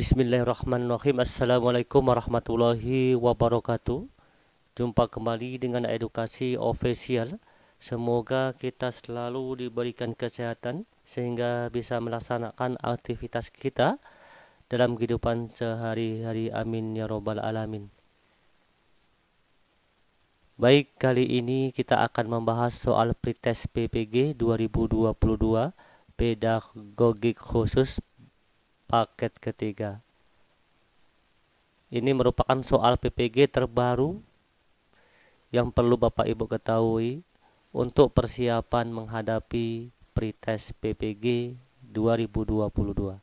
Bismillahirrahmanirrahim. Assalamualaikum warahmatullahi wabarakatuh. Jumpa kembali dengan edukasi official. Semoga kita selalu diberikan kesehatan sehingga bisa melaksanakan aktivitas kita dalam kehidupan sehari-hari. Amin ya robbal alamin. Baik, kali ini kita akan membahas soal pretest PPG 2022 pedagogik khusus paket ketiga. Ini merupakan soal PPG terbaru yang perlu Bapak Ibu ketahui untuk persiapan menghadapi pretest PPG 2022.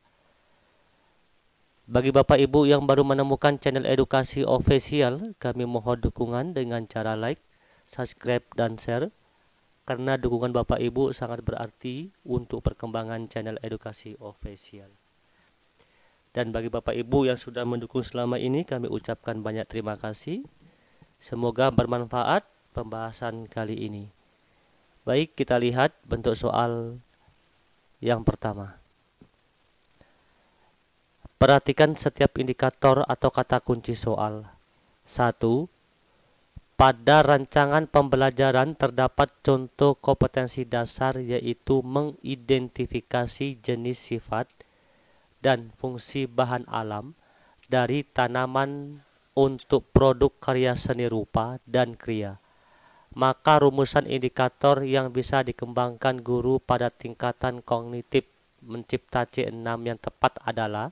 Bagi Bapak Ibu yang baru menemukan channel edukasi official, kami mohon dukungan dengan cara like, subscribe, dan share, karena dukungan Bapak Ibu sangat berarti untuk perkembangan channel edukasi official. Dan bagi Bapak Ibu yang sudah mendukung selama ini, kami ucapkan banyak terima kasih. Semoga bermanfaat pembahasan kali ini. Baik, kita lihat bentuk soal yang pertama. Perhatikan setiap indikator atau kata kunci soal. 1. Pada rancangan pembelajaran terdapat contoh kompetensi dasar, yaitu mengidentifikasi jenis sifat dan fungsi bahan alam dari tanaman untuk produk karya seni rupa dan kriya. Maka rumusan indikator yang bisa dikembangkan guru pada tingkatan kognitif mencipta C6 yang tepat adalah: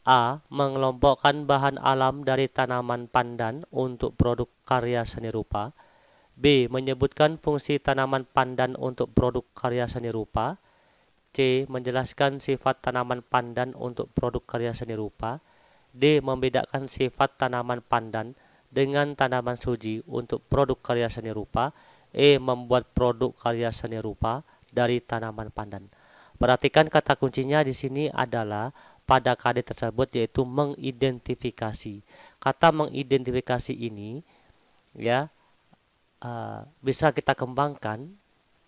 A. Mengelompokkan bahan alam dari tanaman pandan untuk produk karya seni rupa. B. Menyebutkan fungsi tanaman pandan untuk produk karya seni rupa. C. Menjelaskan sifat tanaman pandan untuk produk karya seni rupa. D. Membedakan sifat tanaman pandan dengan tanaman suji untuk produk karya seni rupa. E. Membuat produk karya seni rupa dari tanaman pandan. Perhatikan kata kuncinya di sini adalah pada KD tersebut, yaitu mengidentifikasi. Kata mengidentifikasi ini ya bisa kita kembangkan.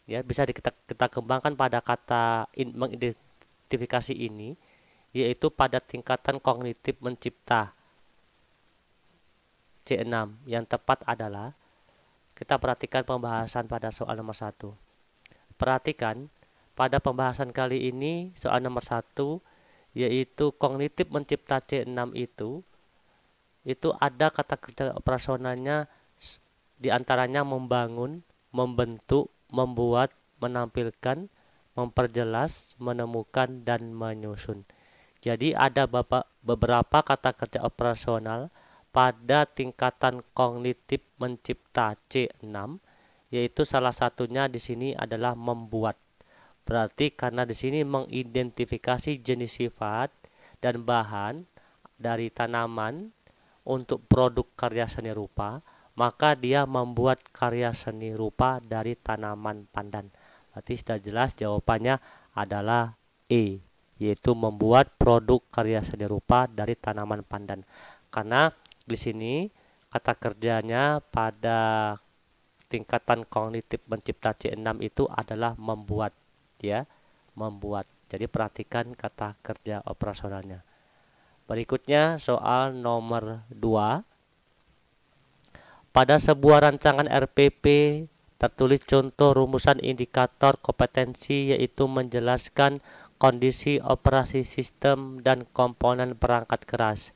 Bisa kita kembangkan pada kata mengidentifikasi ini, yaitu pada tingkatan kognitif mencipta C6. Yang tepat adalah, kita perhatikan pembahasan pada soal nomor 1. Perhatikan pada pembahasan kali ini soal nomor 1, yaitu kognitif mencipta C6 itu ada kata kerja operasionalnya, diantaranya membangun, membentuk, membuat, menampilkan, memperjelas, menemukan, dan menyusun. Jadi ada beberapa kata kerja operasional pada tingkatan kognitif mencipta C6, yaitu salah satunya di sini adalah membuat. Berarti karena di sini mengidentifikasi jenis sifat dan bahan dari tanaman untuk produk karya seni rupa, maka dia membuat karya seni rupa dari tanaman pandan. Berarti sudah jelas jawabannya adalah E, yaitu membuat produk karya seni rupa dari tanaman pandan. Karena di sini kata kerjanya pada tingkatan kognitif mencipta C6 itu adalah membuat, membuat. Jadi perhatikan kata kerja operasionalnya. Berikutnya soal nomor 2. Pada sebuah rancangan RPP tertulis contoh rumusan indikator kompetensi, yaitu menjelaskan kondisi operasi sistem dan komponen perangkat keras.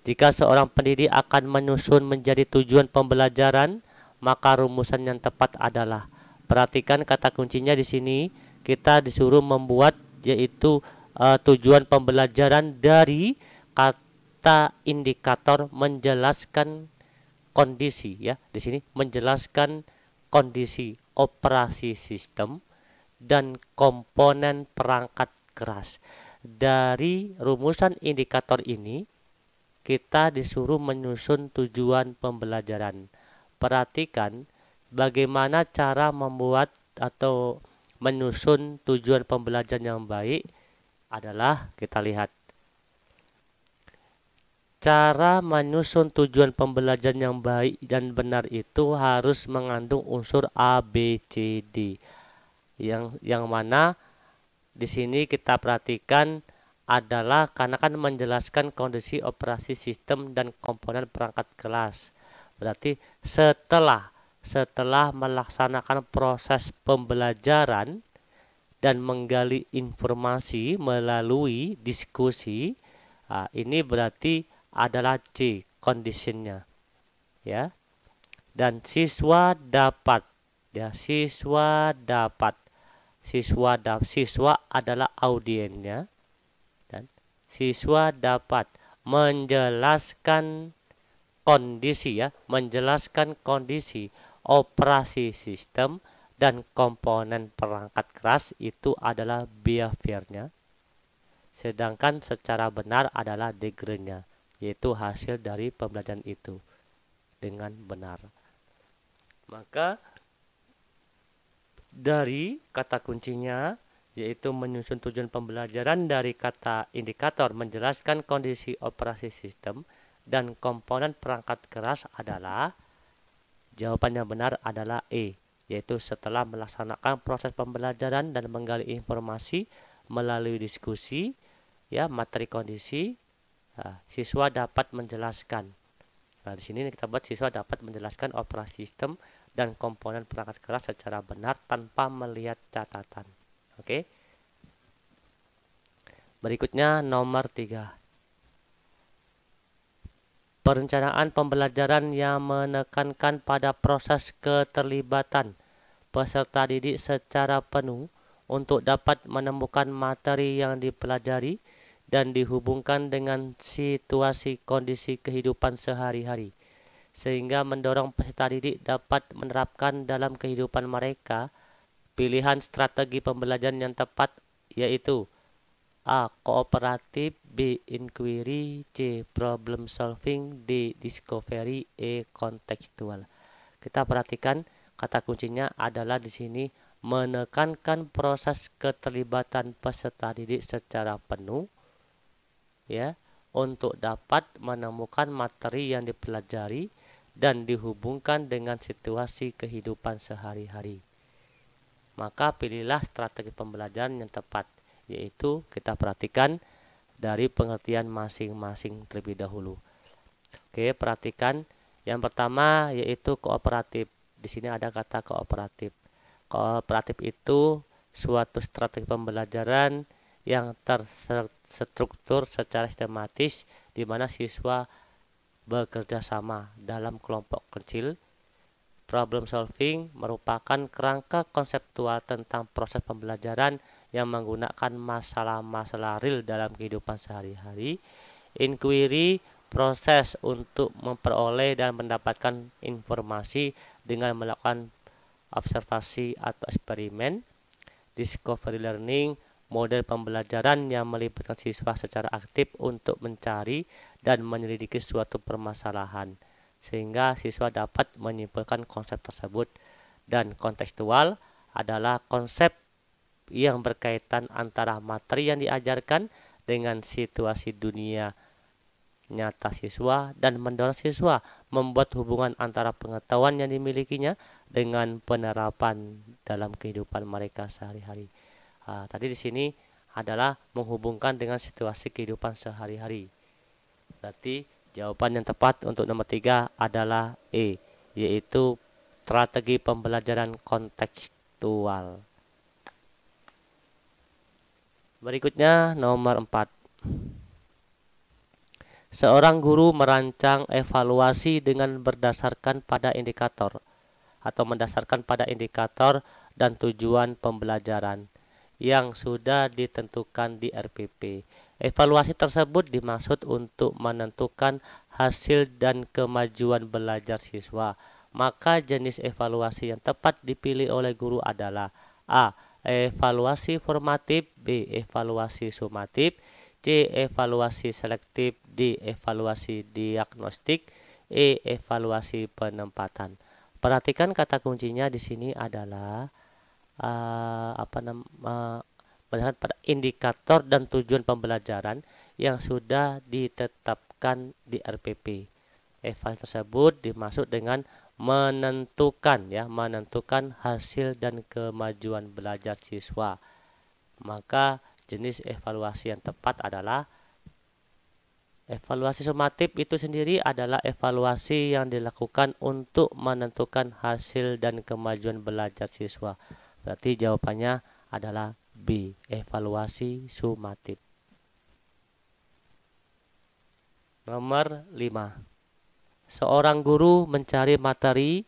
Jika seorang pendidik akan menyusun menjadi tujuan pembelajaran, maka rumusan yang tepat adalah. Perhatikan kata kuncinya di sini, kita disuruh membuat, yaitu tujuan pembelajaran dari kata indikator menjelaskan kondisi, di sini menjelaskan kondisi operasi sistem dan komponen perangkat keras. Dari rumusan indikator ini kita disuruh menyusun tujuan pembelajaran. Perhatikan bagaimana cara membuat atau menyusun tujuan pembelajaran yang baik adalah, kita lihat. Cara menyusun tujuan pembelajaran yang baik dan benar itu harus mengandung unsur A, B, C, D. Yang mana di sini kita perhatikan adalah karena kan menjelaskan kondisi operasi sistem dan komponen perangkat kelas. Berarti setelah melaksanakan proses pembelajaran dan menggali informasi melalui diskusi, ini berarti adalah C conditionnya, ya. Dan siswa dapat, ya, siswa adalah audiennya, dan siswa dapat menjelaskan kondisi operasi sistem dan komponen perangkat keras, itu adalah behaviornya, sedangkan secara benar adalah degree-nya, yaitu hasil dari pembelajaran itu dengan benar. Maka dari kata kuncinya, yaitu menyusun tujuan pembelajaran dari kata indikator menjelaskan kondisi operasi sistem dan komponen perangkat keras adalah, jawabannya benar adalah E, yaitu setelah melaksanakan proses pembelajaran dan menggali informasi melalui diskusi, ya, materi kondisi, siswa dapat menjelaskan. Nah, di sini kita buat siswa dapat menjelaskan operasi sistem dan komponen perangkat keras secara benar tanpa melihat catatan. Oke. Berikutnya nomor 3. Perencanaan pembelajaran yang menekankan pada proses keterlibatan peserta didik secara penuh untuk dapat menemukan materi yang dipelajari dan dihubungkan dengan situasi kondisi kehidupan sehari-hari, sehingga mendorong peserta didik dapat menerapkan dalam kehidupan mereka pilihan strategi pembelajaran yang tepat, yaitu A. Kooperatif, B. Inquiry, C. Problem solving, D. Discovery, E. Kontekstual. Kita perhatikan kata kuncinya adalah di sini menekankan proses keterlibatan peserta didik secara penuh, ya, untuk dapat menemukan materi yang dipelajari dan dihubungkan dengan situasi kehidupan sehari-hari. Maka pilihlah strategi pembelajaran yang tepat, yaitu kita perhatikan dari pengertian masing-masing terlebih dahulu. Oke, perhatikan yang pertama yaitu kooperatif. Di sini ada kata kooperatif. Kooperatif itu suatu strategi pembelajaran yang terstruktur secara sistematis di mana siswa bekerja sama dalam kelompok kecil. Problem solving merupakan kerangka konseptual tentang proses pembelajaran yang menggunakan masalah-masalah real dalam kehidupan sehari-hari. Inquiry, proses untuk memperoleh dan mendapatkan informasi dengan melakukan observasi atau eksperimen. Discovery learning, model pembelajaran yang melibatkan siswa secara aktif untuk mencari dan menyelidiki suatu permasalahan, sehingga siswa dapat menyimpulkan konsep tersebut. Dan kontekstual adalah konsep yang berkaitan antara materi yang diajarkan dengan situasi dunia nyata siswa dan mendorong siswa membuat hubungan antara pengetahuan yang dimilikinya dengan penerapan dalam kehidupan mereka sehari-hari. Tadi di sini adalah menghubungkan dengan situasi kehidupan sehari-hari. Berarti jawaban yang tepat untuk nomor 3 adalah E, yaitu strategi pembelajaran kontekstual. Berikutnya nomor 4. Seorang guru merancang evaluasi dengan berdasarkan pada indikator atau mendasarkan pada indikator dan tujuan pembelajaran yang sudah ditentukan di RPP. Evaluasi tersebut dimaksud untuk menentukan hasil dan kemajuan belajar siswa. Maka jenis evaluasi yang tepat dipilih oleh guru adalah A. Evaluasi formatif, B. Evaluasi sumatif, C. Evaluasi selektif, D. Evaluasi diagnostik, E. Evaluasi penempatan. Perhatikan kata kuncinya di sini adalah berdasarkan pada indikator dan tujuan pembelajaran yang sudah ditetapkan di RPP. Evaluasi tersebut dimaksud dengan menentukan hasil dan kemajuan belajar siswa. Maka Jenis evaluasi yang tepat adalah evaluasi sumatif itu sendiri adalah evaluasi yang dilakukan untuk menentukan hasil dan kemajuan belajar siswa. Berarti jawabannya adalah B, evaluasi sumatif. Nomor 5. Seorang guru mencari materi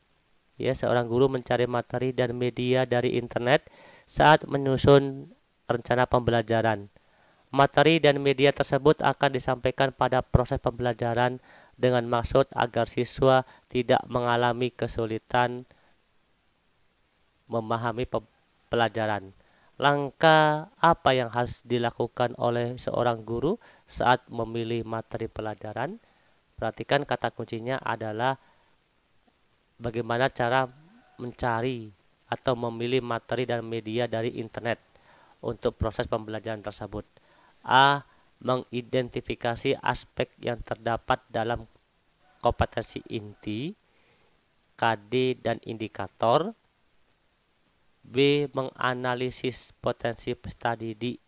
dan media dari internet saat menyusun rencana pembelajaran. Materi dan media tersebut akan disampaikan pada proses pembelajaran dengan maksud agar siswa tidak mengalami kesulitan memahami pelajaran. Langkah apa yang harus dilakukan oleh seorang guru saat memilih materi pelajaran? Perhatikan kata kuncinya adalah bagaimana cara mencari atau memilih materi dan media dari internet untuk proses pembelajaran tersebut. A. Mengidentifikasi aspek yang terdapat dalam kompetensi inti, KD, dan indikator. B. Menganalisis potensi peserta didik,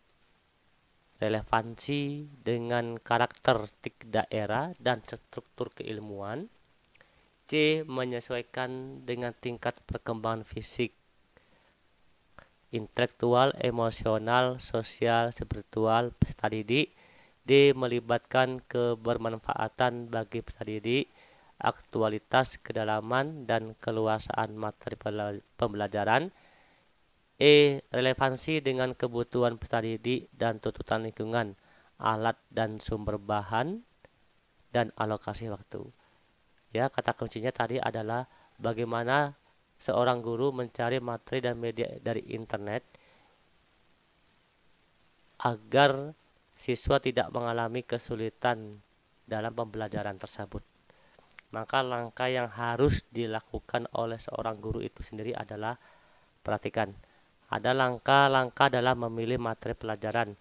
relevansi dengan karakteristik daerah dan struktur keilmuan. C. Menyesuaikan dengan tingkat perkembangan fisik, intelektual, emosional, sosial, spiritual peserta didik. D. Melibatkan kebermanfaatan bagi peserta didik, aktualitas, kedalaman, dan keluasaan materi pembelajaran. E. Relevansi dengan kebutuhan peserta didik dan tuntutan lingkungan, alat dan sumber bahan, dan alokasi waktu. Ya, kata kuncinya tadi adalah bagaimana seorang guru mencari materi dan media dari internet agar siswa tidak mengalami kesulitan dalam pembelajaran tersebut. Maka langkah yang harus dilakukan oleh seorang guru itu sendiri adalah, perhatikan, ada langkah-langkah dalam memilih materi pelajaran,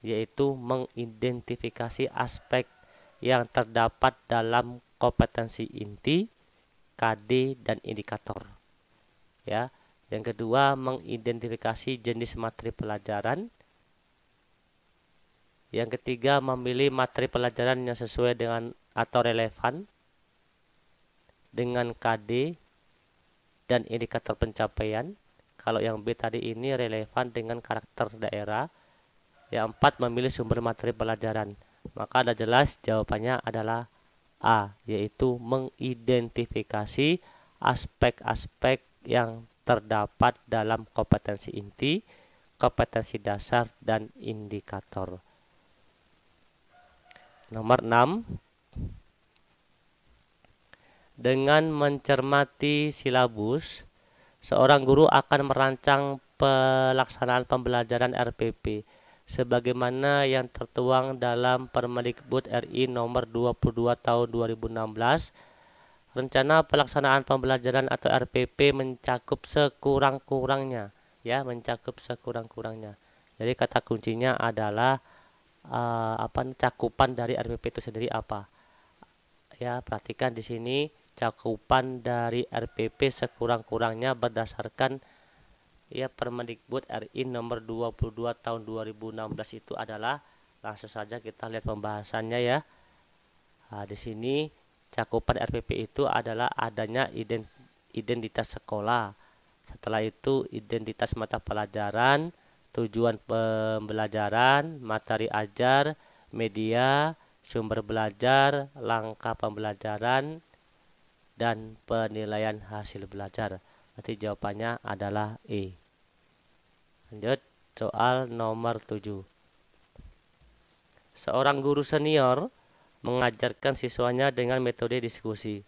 yaitu mengidentifikasi aspek yang terdapat dalam kompetensi inti, KD, dan indikator. Ya, yang kedua, mengidentifikasi jenis materi pelajaran. Yang ketiga, memilih materi pelajaran yang sesuai dengan atau relevan dengan KD dan indikator pencapaian. Kalau yang B tadi ini relevan dengan karakter daerah. Yang empat, memilih sumber materi pelajaran. Maka ada jelas jawabannya adalah A, yaitu mengidentifikasi aspek-aspek yang terdapat dalam kompetensi inti, kompetensi dasar, dan indikator. Nomor 6. Dengan mencermati silabus, seorang guru akan merancang pelaksanaan pembelajaran RPP sebagaimana yang tertuang dalam Permendikbud RI nomor 22 tahun 2016. Rencana pelaksanaan pembelajaran atau RPP mencakup sekurang-kurangnya, Jadi kata kuncinya adalah cakupan dari RPP itu sendiri apa? Ya, perhatikan di sini cakupan dari RPP sekurang-kurangnya berdasarkan Permendikbud RI nomor 22 tahun 2016 itu adalah, langsung saja kita lihat pembahasannya ya. Nah, di sini cakupan RPP itu adalah adanya identitas sekolah. Setelah itu identitas mata pelajaran, tujuan pembelajaran, materi ajar, media, sumber belajar, langkah pembelajaran, dan penilaian hasil belajar. Berarti jawabannya adalah E. Lanjut, soal nomor 7. Seorang guru senior mengajarkan siswanya dengan metode diskusi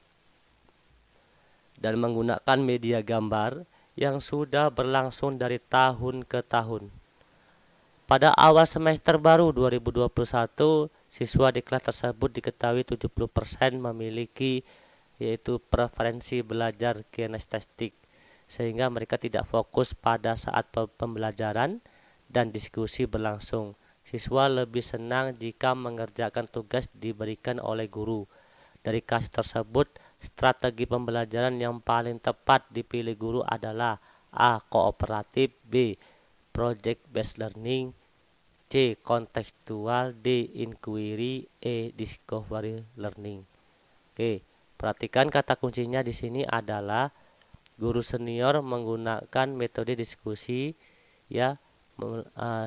dan menggunakan media gambar yang sudah berlangsung dari tahun ke tahun. Pada awal semester baru 2021, siswa di kelas tersebut diketahui 70% memiliki yaitu preferensi belajar kinestetik, sehingga mereka tidak fokus pada saat pembelajaran dan diskusi berlangsung. Siswa lebih senang jika mengerjakan tugas diberikan oleh guru. Dari kasus tersebut, strategi pembelajaran yang paling tepat dipilih guru adalah A. Kooperatif, B. Project based learning, C. Kontekstual, D. Inquiry, E. Discovery learning. Oke, perhatikan kata kuncinya di sini adalah guru senior menggunakan metode diskusi ya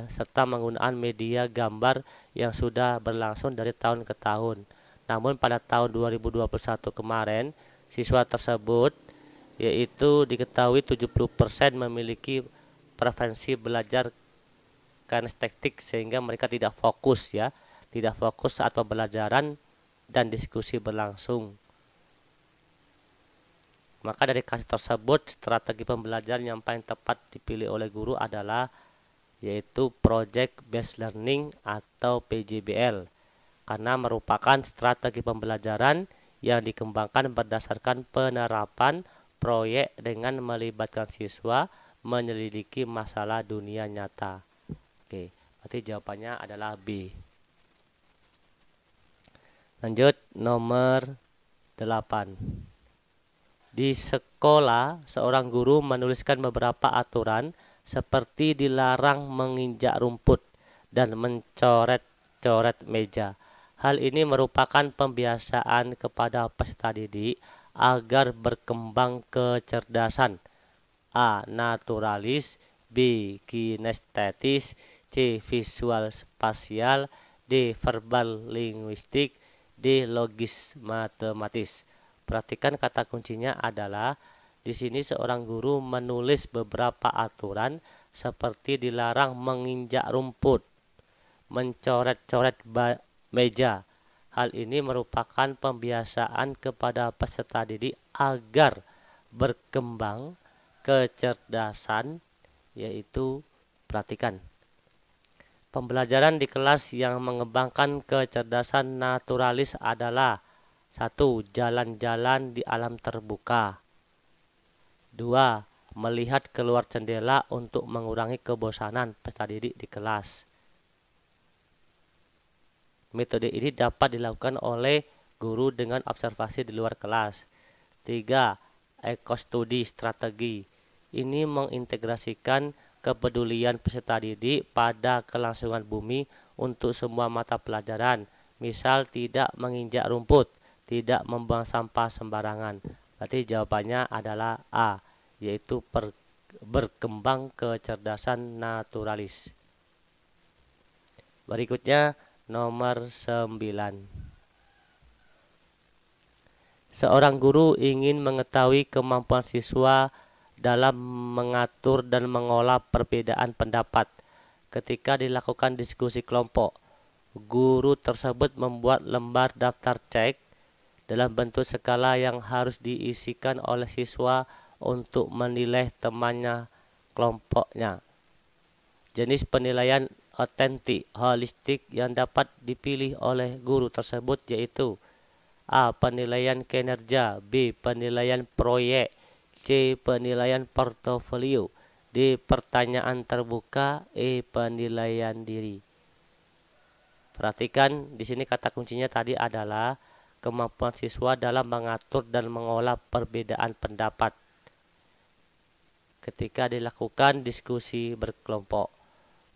serta menggunakan media gambar yang sudah berlangsung dari tahun ke tahun. Namun pada tahun 2021 kemarin, siswa tersebut yaitu diketahui 70% memiliki preferensi belajar kinestetik sehingga mereka tidak fokus saat pembelajaran dan diskusi berlangsung. Maka dari kasus tersebut, strategi pembelajaran yang paling tepat dipilih oleh guru adalah yaitu Project Based Learning atau PJBL, karena merupakan strategi pembelajaran yang dikembangkan berdasarkan penerapan proyek dengan melibatkan siswa menyelidiki masalah dunia nyata. Oke, berarti jawabannya adalah B. Lanjut nomor 8. Di sekolah, seorang guru menuliskan beberapa aturan seperti dilarang menginjak rumput dan mencoret-coret meja. Hal ini merupakan pembiasaan kepada peserta didik agar berkembang kecerdasan. A. Naturalis, B. Kinestetis, C. Visual spasial, D. Verbal linguistik, D. Logis matematis. Perhatikan kata kuncinya adalah di sini seorang guru menulis beberapa aturan seperti dilarang menginjak rumput, mencoret-coret meja. Hal ini merupakan pembiasaan kepada peserta didik agar berkembang kecerdasan, yaitu perhatikan. Pembelajaran di kelas yang mengembangkan kecerdasan naturalis adalah 1. Jalan-jalan di alam terbuka. 2. Melihat keluar jendela untuk mengurangi kebosanan peserta didik di kelas. Metode ini dapat dilakukan oleh guru dengan observasi di luar kelas. 3. Ekostudi strategi. Ini mengintegrasikan kepedulian peserta didik pada kelangsungan bumi untuk semua mata pelajaran. Misal tidak menginjak rumput, tidak membuang sampah sembarangan. Berarti jawabannya adalah A, yaitu berkembang kecerdasan naturalis. Berikutnya nomor 9. Seorang guru ingin mengetahui kemampuan siswa dalam mengatur dan mengolah perbedaan pendapat. Ketika dilakukan diskusi kelompok, guru tersebut membuat lembar daftar cek dalam bentuk skala yang harus diisikan oleh siswa untuk menilai temannya kelompoknya. Jenis penilaian otentik holistik yang dapat dipilih oleh guru tersebut yaitu A. Penilaian kinerja, B. Penilaian proyek, C. Penilaian portofolio, D. Pertanyaan terbuka, E. Penilaian diri. Perhatikan di sini kata kuncinya tadi adalah kemampuan siswa dalam mengatur dan mengolah perbedaan pendapat ketika dilakukan diskusi berkelompok.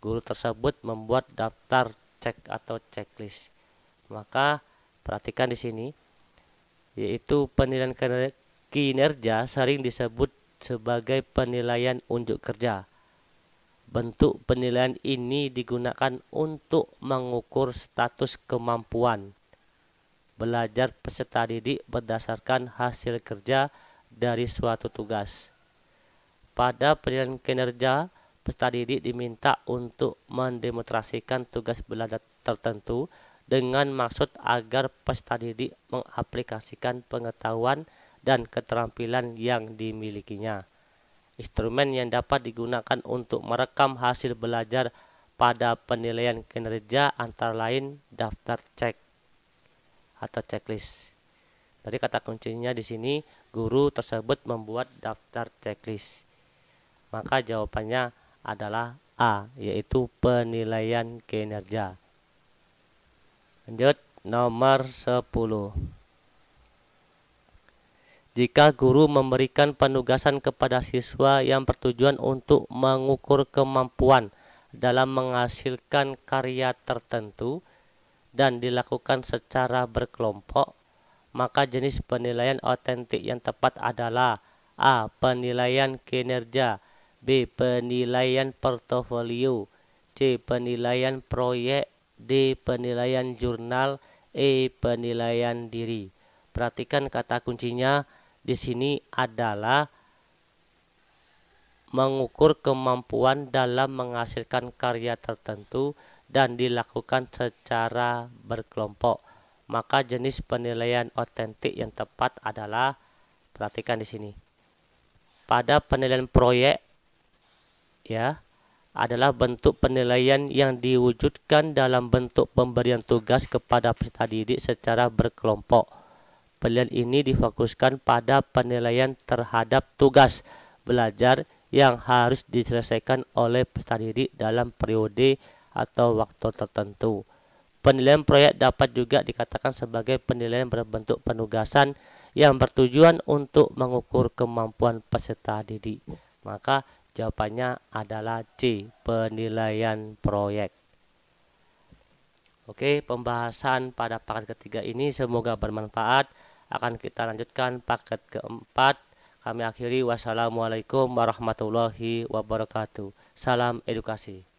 Guru tersebut membuat daftar cek atau checklist. Maka perhatikan di sini, yaitu penilaian kinerja sering disebut sebagai penilaian unjuk kerja. Bentuk penilaian ini digunakan untuk mengukur status kemampuan belajar peserta didik berdasarkan hasil kerja dari suatu tugas. Pada penilaian kinerja, peserta didik diminta untuk mendemonstrasikan tugas belajar tertentu dengan maksud agar peserta didik mengaplikasikan pengetahuan dan keterampilan yang dimilikinya. Instrumen yang dapat digunakan untuk merekam hasil belajar pada penilaian kinerja antara lain daftar cek atau checklist. Tadi kata kuncinya di sini guru tersebut membuat daftar checklist. Maka jawabannya adalah A, yaitu penilaian kinerja. Lanjut nomor 10. Jika guru memberikan penugasan kepada siswa yang bertujuan untuk mengukur kemampuan dalam menghasilkan karya tertentu dan dilakukan secara berkelompok, maka jenis penilaian otentik yang tepat adalah A. Penilaian kinerja, B. Penilaian portofolio, C. Penilaian proyek, D. Penilaian jurnal, E. Penilaian diri. Perhatikan kata kuncinya di sini adalah mengukur kemampuan dalam menghasilkan karya tertentu dan dilakukan secara berkelompok. Maka jenis penilaian otentik yang tepat adalah, perhatikan di sini. Pada penilaian proyek ya adalah bentuk penilaian yang diwujudkan dalam bentuk pemberian tugas kepada peserta didik secara berkelompok. Penilaian ini difokuskan pada penilaian terhadap tugas belajar yang harus diselesaikan oleh peserta didik dalam periode atau waktu tertentu. Penilaian proyek dapat juga dikatakan sebagai penilaian berbentuk penugasan yang bertujuan untuk mengukur kemampuan peserta didik. Maka jawabannya adalah C, penilaian proyek. Oke, pembahasan pada paket ketiga ini semoga bermanfaat. Akan kita lanjutkan paket keempat. Kami akhiri, wassalamualaikum warahmatullahi wabarakatuh. Salam edukasi.